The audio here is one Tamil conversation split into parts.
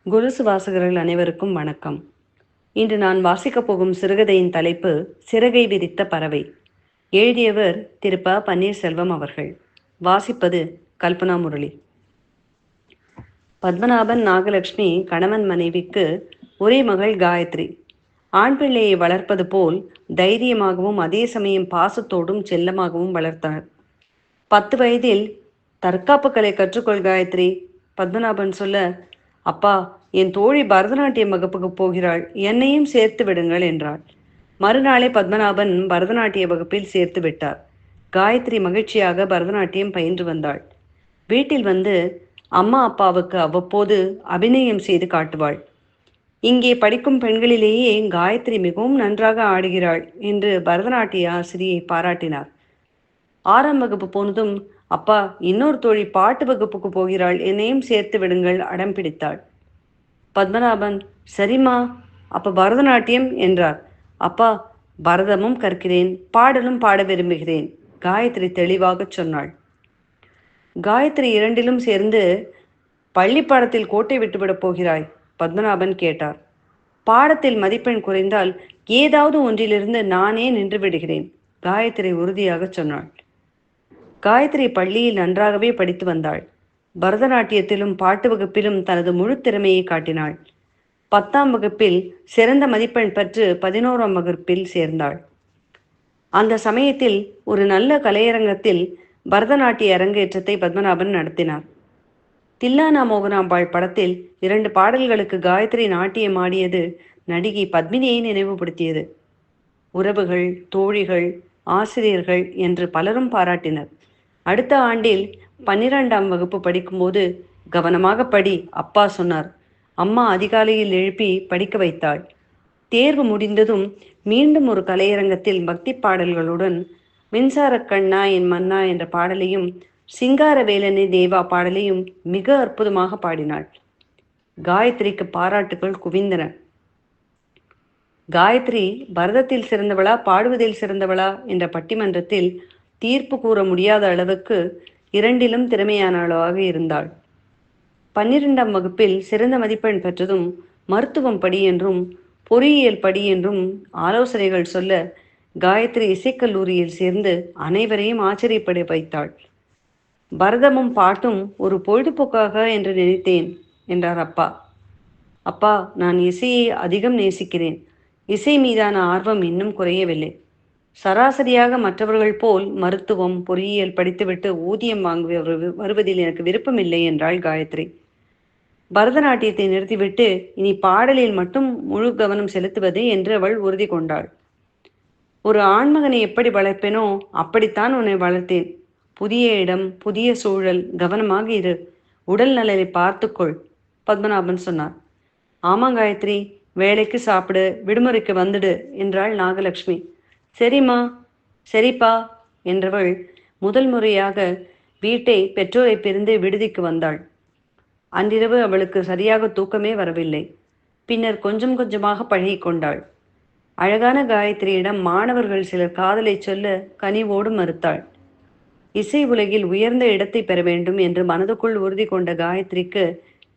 கொலுசு வாசகர்கள் அனைவருக்கும் வணக்கம். இன்று நான் வாசிக்கப் போகும் சிறுகதையின் தலைப்பு சிறகை விரித்த பறவை. எழுதியவர் திரு ப. பன்னீர்செல்வம் அவர்கள். வாசிப்பது கல்பனா முரளி. பத்மநாபன் நாகலட்சுமி கணவன் மனைவிக்கு ஒரே மகள் காயத்ரி. ஆண் பிள்ளையை வளர்ப்பது போல் தைரியமாகவும் அதே சமயம் பாசத்தோடும் செல்லமாகவும் வளர்த்தனர். 10 வயதில் தற்காப்பு கலை கற்றுக்கொள் காயத்ரி, பத்மநாபன் சொல்ல, அப்பா, என் தோழி பரதநாட்டியம் வகுப்புக்கு போகிறாள், என்னையும் சேர்த்து விடுங்கள் என்றாள். மறுநாளே பத்மநாபன் பரதநாட்டிய வகுப்பில் சேர்த்து விட்டார். காயத்ரி மகிழ்ச்சியாக பரதநாட்டியம் பயின்று வந்தாள். வீட்டில் வந்து அம்மா அப்பாவுக்கு அவ்வப்போது அபிநயம் செய்து காட்டுவாள். இங்கே படிக்கும் பெண்களிலேயே காயத்ரி மிகவும் நன்றாக ஆடுகிறாள் என்று பரதநாட்டிய ஆசிரியை பாராட்டினார். 6ஆம் வகுப்பு போனதும், அப்பா, இன்னொரு தோழி பாட்டு வகுப்புக்கு போகிறாள், என்னையும் சேர்த்து விடுங்கள் அடம் பிடித்தாள். பத்மநாபன், சரிம்மா, அப்ப பரதநாட்டியம் என்றார். அப்பா, பரதமும் கற்கிறேன், பாடலும் பாட விரும்புகிறேன், காயத்ரி தெளிவாக சொன்னாள். காயத்ரி இரண்டிலும் சேர்ந்து பள்ளி பாடத்தில் கோட்டை விட்டுவிடப் போகிறாய்? பத்மநாபன் கேட்டார். பாடத்தில் மதிப்பெண் குறைந்தால் ஏதாவது ஒன்றிலிருந்து நானே நின்று விடுகிறேன், காயத்ரி உறுதியாக சொன்னாள். காயத்ரி பள்ளியில் நன்றாகவே படித்து வந்தாள். பரதநாட்டியத்திலும் பாட்டு வகுப்பிலும் தனது முழு திறமையை காட்டினாள். 10ஆம் வகுப்பில் சிறந்த மதிப்பெண் பெற்று 11ஆம் வகுப்பில் சேர்ந்தாள். அந்த சமயத்தில் ஒரு நல்ல கலையரங்கத்தில் பரதநாட்டிய அரங்கேற்றத்தை பத்மநாபன் நடத்தினார். தில்லானா மோகனாம்பாள் படத்தில் 2 பாடல்களுக்கு காயத்ரி நாட்டியம் ஆடியது நடிகை பத்மினியை நினைவுபடுத்தியது. உறவுகள், தோழிகள், ஆசிரியர்கள் என்று பலரும் பாராட்டினர். அடுத்த ஆண்டில் 12ஆம் வகுப்பு படிக்கும்போது, கவனமாக படி, அப்பா சொன்னார். அம்மா அதிகாலையில் எழுப்பி படிக்க வைத்தாள். தேர்வு முடிந்ததும் மீண்டும் ஒரு கலையரங்கத்தில் பக்தி பாடல்களுடன் மின்சார கண்ணா என் மன்னா என்ற பாடலையும் சிங்கார வேலனே தேவா பாடலையும் மிக அற்புதமாக பாடினாள். காயத்ரிக்கு பாராட்டுகள் குவிந்தன. காயத்ரி பரதத்தில் சிறந்தவளா பாடுவதில் சிறந்தவளா என்ற பட்டிமன்றத்தில் தீர்ப்பு கூற முடியாத அளவுக்கு இரண்டிலும் திறமையானவளாக இருந்தாள். 12ஆம் வகுப்பில் சிறந்த மதிப்பெண் பெற்றதும் மருத்துவம் படி என்றும் பொறியியல் படி என்றும் ஆலோசனைகள் சொல்ல காயத்ரி இசைக்கல்லூரியில் சேர்ந்து அனைவரையும் ஆச்சரியப்பட வைத்தாள். பரதமும் பாட்டும் ஒரு பொழுதுபோக்காக என்று நினைத்தேன் என்றார் அப்பா. அப்பா, நான் இசையை அதிகம் நேசிக்கிறேன். இசை மீதான ஆர்வம் இன்னும் குறையவில்லை. சராசரியாக மற்றவர்கள் போல் மருத்துவம் பொறியியல் படித்துவிட்டு ஊதியம் வாங்கி வருவதில் எனக்கு விருப்பமில்லை என்றாள் காயத்ரி. பரதநாட்டியத்தை நிறுத்திவிட்டு இனி பாடலில் மட்டும் முழு கவனம் செலுத்துவது என்று அவள் உறுதி கொண்டாள். ஒரு ஆண்மகனை எப்படி வளர்ப்பேனோ அப்படித்தான் உன்னை வளர்த்தேன். புதிய இடம், புதிய சூழல், கவனமாக இரு, உடல் நலனை பார்த்துக்கொள், பத்மநாபன் சொன்னார். ஆமாங்காயத்ரி, வேலைக்கு சாப்பிடு, விடுமுறைக்கு வந்துடு என்றாள் நாகலட்சுமி. சரிம்மா, சரிப்பா என்றவள் முதல் முறையாக வீட்டை பெற்றோரை பிரிந்து விடுதிக்கு வந்தாள். அன்றிரவு அவளுக்கு சரியாக தூக்கமே வரவில்லை. பின்னர் கொஞ்சம் கொஞ்சமாக பழகி கொண்டாள். அழகான காயத்ரியிடம் மாணவர்கள் சிலர் காதலை சொல்ல கனிவோடு மறுத்தாள். இசை உலகில் உயர்ந்த இடத்தை பெற வேண்டும் என்று மனதுக்குள் உறுதி கொண்ட காயத்ரிக்கு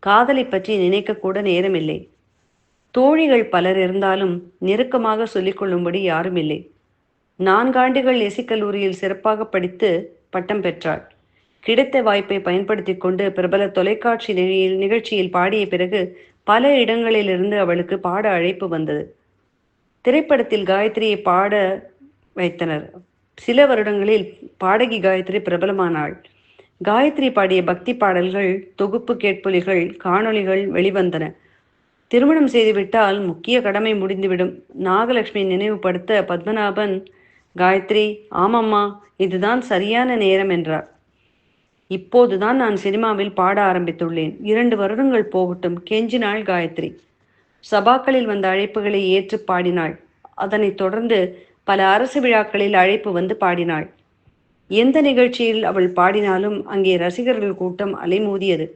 காதலை பற்றி நினைக்க கூட நேரமில்லை. தோழிகள் பலர் இருந்தாலும் நெருக்கமாக சொல்லிக்கொள்ளும்படி யாரும் இல்லை. 4 ஆண்டுகள் இசைக்கல்லூரியில் சிறப்பாக படித்து பட்டம் பெற்றாள். கிடைத்த வாய்ப்பை பயன்படுத்தி கொண்டு பிரபல தொலைக்காட்சி நிகழ்ச்சியில் பாடிய பிறகு பல இடங்களிலிருந்து அவளுக்கு பாட அழைப்பு வந்தது. திரைப்படத்தில் காயத்ரியை பாட வைத்தனர். சில வருடங்களில் பாடகி காயத்ரி பிரபலமானாள். காயத்ரி பாடிய பக்தி பாடல்கள், தொகுப்பு கேட்பொலிகள், காணொளிகள் வெளிவந்தன. திருமணம் செய்துவிட்டால் முக்கிய கடமை முடிந்துவிடும். நாகலட்சுமி நினைவுபடுத்த பத்மநாபன், காயத்ரி, ஆமம்மா, இதுதான் சரியான நேரம் என்றார். இப்போதுதான் நான் சினிமாவில் பாட ஆரம்பித்துள்ளேன், 2 வருடங்கள் போகட்டும், கெஞ்சினாள் காயத்ரி. சபாக்களில் வந்த அழைப்புகளை ஏற்று பாடினாள். அதனைத் தொடர்ந்து பல அரசு விழாக்களில் அழைப்பு வந்து பாடினாள். எந்த நிகழ்ச்சியில் அவள் பாடினாலும் அங்கே ரசிகர்கள் கூட்டம் அலைமோதியது.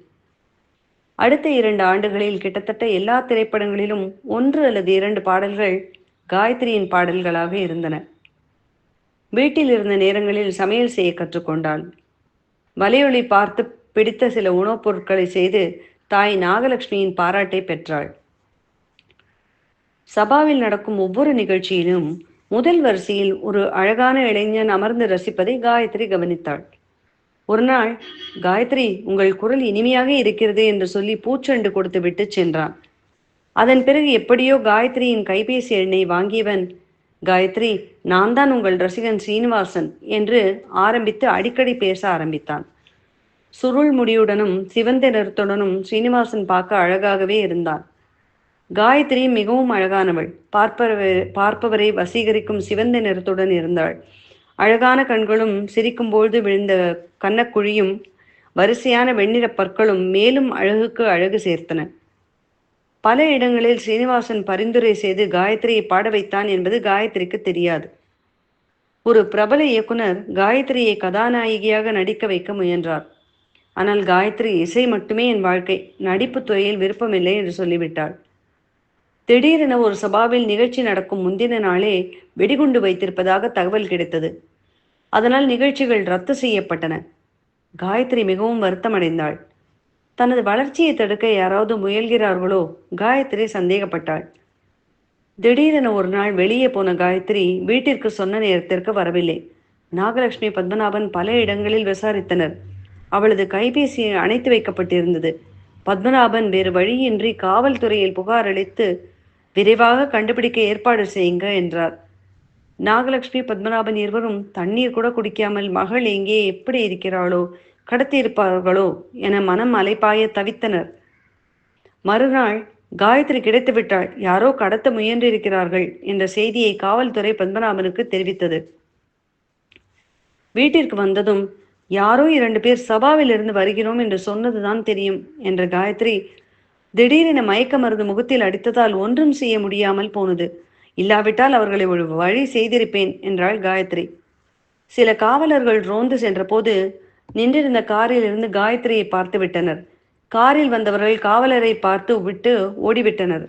அடுத்த 2 ஆண்டுகளில் கிட்டத்தட்ட எல்லா திரைப்படங்களிலும் 1 அல்லது 2 பாடல்கள் காயத்ரியின் பாடல்களாக இருந்தன. வீட்டில் இருந்த நேரங்களில் சமையல் செய்ய கற்றுக்கொண்டாள். வலையொலி பார்த்து பிடித்த சில உணவுப் பொருட்களை செய்து தாய் நாகலட்சுமியின் பாராட்டை பெற்றாள். சபாவில் நடக்கும் ஒவ்வொரு நிகழ்ச்சியிலும் முதல் வரிசையில் ஒரு அழகான இளைஞன் அமர்ந்து ரசிப்பதை காயத்ரி கவனித்தாள். ஒரு நாள், காயத்ரி, உங்கள் குரல் இனிமையாக இருக்கிறது என்று சொல்லி பூச்செண்டு கொடுத்து விட்டு சென்றான். அதன் பிறகு எப்படியோ காயத்ரியின் கைபேசி எண்ணை வாங்கியவன், காயத்ரி, நான் தான் உங்கள் ரசிகன் சீனிவாசன் என்று ஆரம்பித்து அடிக்கடி பேச ஆரம்பித்தான். சுருள் முடியுடனும் சிவந்த நிறத்துடனும் சீனிவாசன் பார்க்க அழகாகவே இருந்தான். காயத்ரி மிகவும் அழகானவள். பார்ப்பவரை வசீகரிக்கும் சிவந்த நிறத்துடன் இருந்தாள். அழகான கண்களும் சிரிக்கும்போது விழுந்த கன்னக்குழியும் வரிசையான வெண்ணிற பற்களும் மேலும் அழகுக்கு அழகு சேர்த்தன. பல இடங்களில் சீனிவாசன் பரிந்துரை செய்து காயத்ரியை பாட வைத்தான் என்பது காயத்ரிக்கு தெரியாது. ஒரு பிரபல இயக்குனர் காயத்ரியை கதாநாயகியாக நடிக்க வைக்க முயன்றார். ஆனால் காயத்ரி, இசை மட்டுமே என் வாழ்க்கை, நடிப்பு துறையில் விருப்பமில்லை என்று சொல்லிவிட்டாள். திடீரென ஒரு சபாவில் நிகழ்ச்சி நடக்கும் முந்தின நாளே வெடிகுண்டு வைத்திருப்பதாக தகவல் கிடைத்தது. அதனால் நிகழ்ச்சிகள் ரத்து செய்யப்பட்டன. காயத்ரி மிகவும் வருத்தமடைந்தாள். தனது வளர்ச்சியை தடுக்க யாராவது முயல்கிறார்களோ? காயத்ரி சந்தேகப்பட்டாள். திடீரென ஒரு நாள் வெளியே போன காயத்ரி வீட்டிற்கு சொன்ன நேரத்திற்கு வரவில்லை. நாகலட்சுமி, பத்மநாபன் பல இடங்களில் விசாரித்தனர். அவளது கைபேசி அணைத்து வைக்கப்பட்டிருந்தது. பத்மநாபன் வேறு வழியின்றி காவல்துறையில் புகார் அளித்து விரைவாக கண்டுபிடிக்க ஏற்பாடு செய்யுங்க என்றார். நாகலட்சுமி, பத்மநாபன் இருவரும் தண்ணீர் கூட குடிக்காமல் மகள் எங்கே, எப்படி இருக்கிறாளோ, கடத்தியிருப்பார்களோ என மனம் அலைப்பாய தவித்தனர். மறுநாள் காயத்ரி கிடைத்து விட்டாள், யாரோ கடத்த முயன்றிருக்கிறார்கள் என்ற செய்தியை காவல்துறை பத்மநாபனுக்கு தெரிவித்தது. வீட்டிற்கு வந்ததும், யாரோ 2 பேர் சபாவில் இருந்து வருகிறோம் என்று சொன்னதுதான் தெரியும் என்ற காயத்ரி, திடீரென மயக்க மருந்து முகத்தில் அடித்ததால் ஒன்றும் செய்ய முடியாமல் போனது. இல்லாவிட்டால் அவர்களை ஒரு வழி செய்திருப்பேன் என்றாள் காயத்ரி. சில காவலர்கள் ரோந்து சென்றபோது நின்றிருந்த காரில் இருந்து காயத்ரியை பார்த்து விட்டனர். காரில் வந்தவர்கள் காவலரை பார்த்து விட்டு ஓடிவிட்டனர்.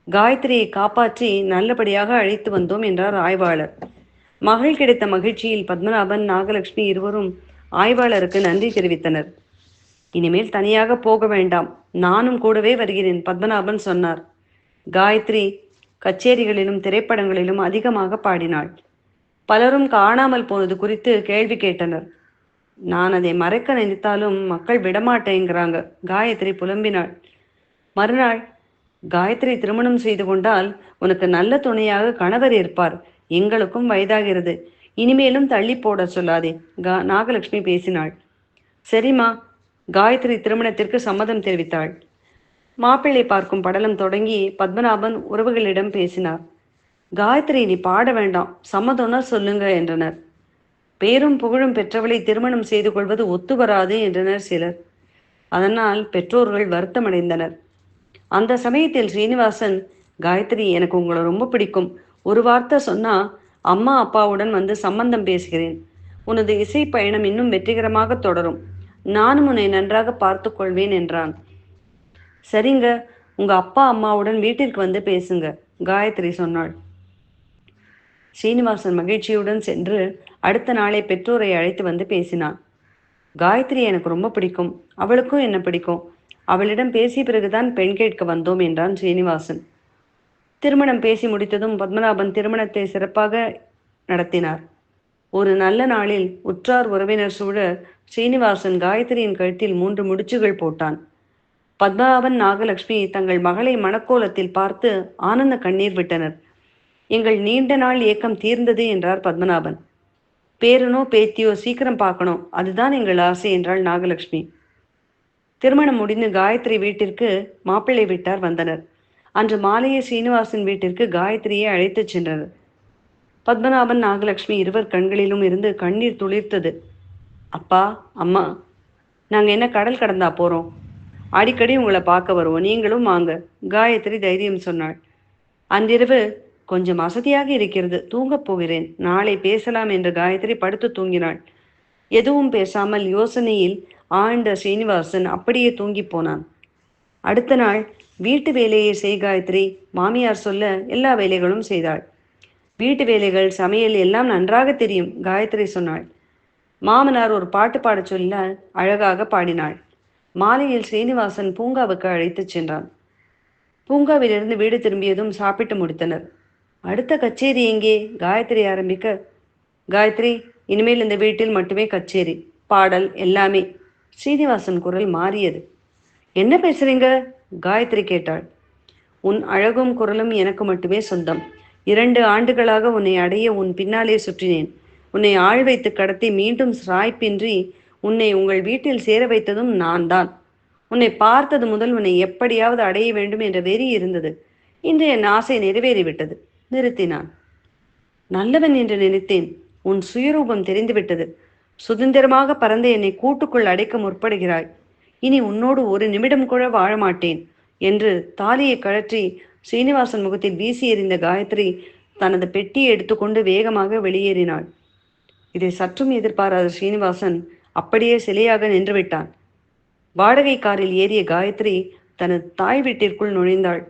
காயத்ரியை காப்பாற்றி நல்லபடியாக அழைத்து வந்தோம் என்றார் ஆய்வாளர். மகள் கிடைத்த மகிழ்ச்சியில் பத்மநாபன், நாகலட்சுமி இருவரும் ஆய்வாளருக்கு நன்றி தெரிவித்தனர். இனிமேல் தனியாக போக வேண்டாம், நானும் கூடவே வருகிறேன், பத்மநாபன் சொன்னார். காயத்ரி கச்சேரிகளிலும் திரைப்படங்களிலும் அதிகமாக பாடினாள். பலரும் காணாமல் போனது குறித்து கேள்வி கேட்டனர். நான் அதை மறைக்க நினைத்தாலும் மக்கள் விடமாட்டேங்கிறாங்க, காயத்ரி புலம்பினாள். மறுநாள், காயத்ரி திருமணம் செய்து கொண்டால் உனக்கு நல்ல துணையாக கணவர் இருப்பார், எங்களுக்கும் வயதாகிறது, இனிமேலும் தள்ளி போட சொல்லாதே, நாகலட்சுமி பேசினாள். சரிம்மா, காயத்ரி திருமணத்திற்கு சம்மதம் தெரிவித்தாள். மாப்பிள்ளை பார்க்கும் படலம் தொடங்கி பத்மநாபன் உறவுகளிடம் பேசினார். காயத்ரி, நீ பாட வேண்டாம், சம்மதம்னா சொல்லுங்க என்றனர். பேரும் புகழும் பெற்றவளை திருமணம் செய்து கொள்வது ஒத்து வராது என்றனர் சிலர். அதனால் பெற்றோர்கள் வருத்தமடைந்தனர். அந்த சமயத்தில் ஸ்ரீனிவாசன், காயத்ரி, எனக்கு உங்களை ரொம்ப பிடிக்கும், ஒரு வார்த்தை சொன்னா அம்மா அப்பாவுடன் வந்து சம்பந்தம் பேசுகிறேன், உனது இசை பயணம் இன்னும் வெற்றிகரமாக தொடரும், நானும் உன்னை நன்றாக பார்த்து கொள்வேன் என்றான். சரிங்க, உங்க அப்பா அம்மாவுடன் வீட்டிற்கு வந்து பேசுங்க, காயத்ரி சொன்னாள். ஸ்ரீனிவாசன் மகிழ்ச்சியுடன் சென்று அடுத்த நாளை பெற்றோரை அழைத்து வந்து பேசினான். காயத்ரி எனக்கு ரொம்ப பிடிக்கும், அவளுக்கும் என்ன பிடிக்கும், அவளிடம் பேசிய பிறகுதான் பெண் கேட்க வந்தோம் என்றான் ஸ்ரீனிவாசன். திருமணம் பேசி முடித்ததும் பத்மநாபன் திருமணத்தை சிறப்பாக நடத்தினார். ஒரு நல்ல நாளில் உற்றார் உறவினர் சூழ ஸ்ரீனிவாசன் காயத்ரியின் கழுத்தில் 3 முடிச்சுகள் போட்டான். பத்மநாபன், நாகலட்சுமி தங்கள் மகளை மணக்கோலத்தில் பார்த்து ஆனந்த கண்ணீர் விட்டனர். எங்கள் நீண்ட நாள் ஏக்கம் தீர்ந்தது என்றார் பத்மநாபன். பேரனோ பேத்தியோ சீக்கிரம் பார்க்கணும், அதுதான் எங்கள் ஆசை என்றாள் நாகலட்சுமி. திருமணம் முடிந்து காயத்ரி வீட்டிற்கு மாப்பிள்ளை வீட்டார் வந்தனர். அன்று மாலையே சீனிவாசன் வீட்டிற்கு காயத்ரியை அழைத்துச் சென்றனர். பத்மநாபன், நாகலட்சுமி இருவர் கண்களிலும் இருந்து கண்ணீர் துளிர்த்தது. அப்பா, அம்மா, நாங்கள் என்ன கடல் கடந்தா போகிறோம், அடிக்கடி உங்களை பார்க்க வருவோம், நீங்களும் வாங்க, காயத்ரி தைரியம் சொன்னாள். அன்றிரவு, கொஞ்சம் அசதியாக இருக்கிறது, தூங்கப் போகிறேன், நாளை பேசலாம் என்று காயத்ரி படுத்து தூங்கினாள். எதுவும் பேசாமல் யோசனையில் ஆழ்ந்த ஸ்ரீனிவாசன் அப்படியே தூங்கி போனான். அடுத்த நாள், வீட்டு வேலையை செய் காயத்ரி, மாமியார் சொல்ல எல்லா வேலைகளும் செய்தாள். வீட்டு வேலைகள், சமையல் எல்லாம் நன்றாக தெரியும், காயத்ரி சொன்னாள். மாமனார் ஒரு பாட்டு பாடச் சொல்ல அழகாக பாடினாள். மாலையில் ஸ்ரீனிவாசன் பூங்காவுக்கு அழைத்துச் சென்றான். பூங்காவிலிருந்து வீடு திரும்பியதும் சாப்பிட்டு முடித்தனர். அடுத்த கச்சேரி எங்கே? காயத்ரி ஆரம்பிக்க, காயத்ரி, இனிமேல் இந்த வீட்டில் மட்டுமே கச்சேரி, பாடல் எல்லாமே. ஸ்ரீனிவாசன் குரல் மாறியது. என்ன பேசுறீங்க? காயத்ரி கேட்டாள். உன் அழகும் குரலும் எனக்கு மட்டுமே சொந்தம். 2 ஆண்டுகளாக உன்னை அடைய உன் பின்னாலே சுற்றினேன். உன்னை ஆள் வைத்து கடத்தி மீண்டும் சாய்ப்பின்றி உன்னை உங்கள் வீட்டில் சேர வைத்ததும் நான் தான். உன்னை பார்த்தது முதல் உன்னை எப்படியாவது அடைய வேண்டும் என்ற வெறி இருந்தது. இன்று என் ஆசை நிறைவேறிவிட்டது. நிறுத்தினான். நல்லவன் என்று நினைத்தேன். உன் சுயரூபம் தெரிந்துவிட்டது. சுதந்திரமாக பறந்த என்னை கூட்டுக்குள் அடைக்க முற்படுகிறாய். இனி உன்னோடு ஒரு நிமிடம் கூட வாழ மாட்டேன் என்று தாலியை கழற்றி ஸ்ரீனிவாசன் முகத்தில் வீசி எறிந்த காயத்ரி தனது பெட்டியை எடுத்துக்கொண்டு வேகமாக வெளியேறினாள். இதை சற்றும் எதிர்பாராத ஸ்ரீனிவாசன் அப்படியே சிலையாக நின்றுவிட்டான். வாடகை காரில் ஏறிய காயத்ரி தனது தாய் வீட்டிற்குள் நுழைந்தாள்.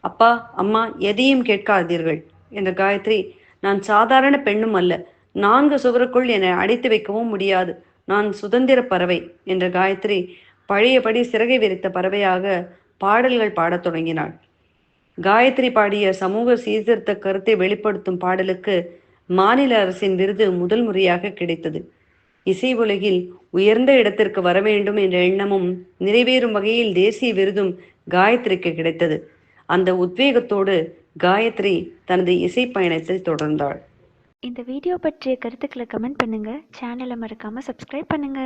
அப்பா, அம்மா, எதையும் கேட்காதீர்கள் என்ற காயத்ரி, நான் சாதாரண பெண்ணும் அல்ல. 4 சுவருக்குள் என்னை அடைத்து வைக்கவும் முடியாது. நான் சுதந்திர பறவை என்ற காயத்ரி பழையபடி சிறகை விரித்த பறவையாக பாடல்கள் பாடத் தொடங்கினாள். காயத்ரி பாடிய சமூக சீர்திருத்த கருத்தை வெளிப்படுத்தும் பாடலுக்கு மாநில அரசின் விருது முதல் முறையாக கிடைத்தது. இசை உலகில் உயர்ந்த இடத்திற்கு வர வேண்டும் என்ற எண்ணமும் நிறைவேறும் வகையில் தேசிய விருதும் காயத்ரிக்கு கிடைத்தது. அந்த உத்வேகத்தோடு காயத்ரி தனது இசை பயணத்தை தொடர்ந்தாள். இந்த வீடியோ பற்றிய கருத்துக்களை கமெண்ட் பண்ணுங்க. சேனலை மறக்காம சப்ஸ்கிரைப் பண்ணுங்க.